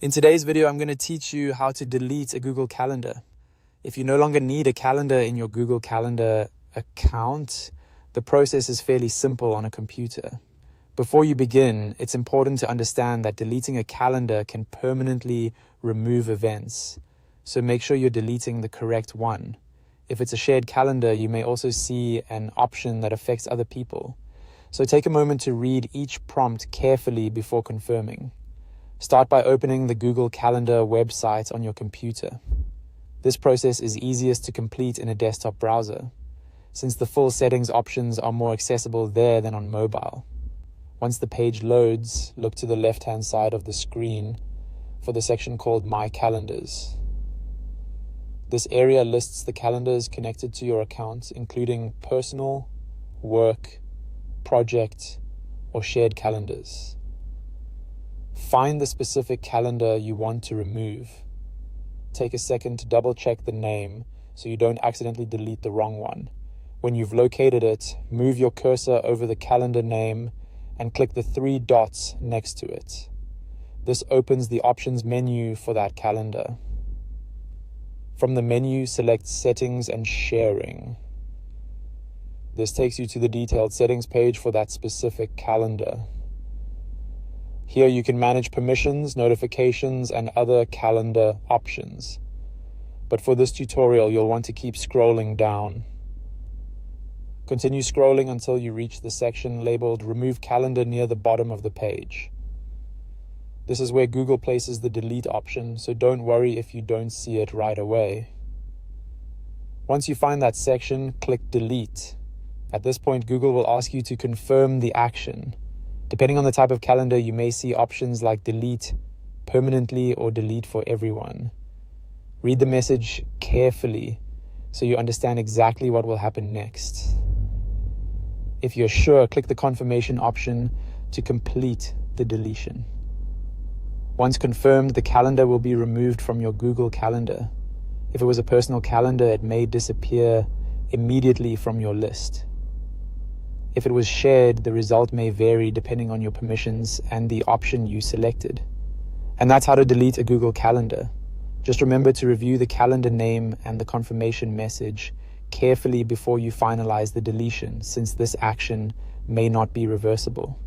In today's video, I'm going to teach you how to delete a Google Calendar. If you no longer need a calendar in your Google Calendar account, the process is fairly simple on a computer. Before you begin, it's important to understand that deleting a calendar can permanently remove events. So make sure you're deleting the correct one. If it's a shared calendar, you may also see an option that affects other people. So take a moment to read each prompt carefully before confirming. Start by opening the Google Calendar website on your computer. This process is easiest to complete in a desktop browser, since the full settings options are more accessible there than on mobile. Once the page loads, look to the left-hand side of the screen for the section called My Calendars. This area lists the calendars connected to your account, including personal, work, project, or shared calendars. Find the specific calendar you want to remove. Take a second to double check the name so you don't accidentally delete the wrong one. When you've located it, move your cursor over the calendar name and click the 3 dots next to it. This opens the options menu for that calendar. From the menu, select Settings and Sharing. This takes you to the detailed settings page for that specific calendar. Here you can manage permissions, notifications, and other calendar options. But for this tutorial, you'll want to keep scrolling down. Continue scrolling until you reach the section labeled Remove Calendar near the bottom of the page. This is where Google places the delete option, so don't worry if you don't see it right away. Once you find that section, click Delete. At this point, Google will ask you to confirm the action. Depending on the type of calendar, you may see options like delete permanently or delete for everyone. Read the message carefully so you understand exactly what will happen next. If you're sure, click the confirmation option to complete the deletion. Once confirmed, the calendar will be removed from your Google Calendar. If it was a personal calendar, it may disappear immediately from your list. If it was shared, the result may vary depending on your permissions and the option you selected. And that's how to delete a Google Calendar. Just remember to review the calendar name and the confirmation message carefully before you finalize the deletion, since this action may not be reversible.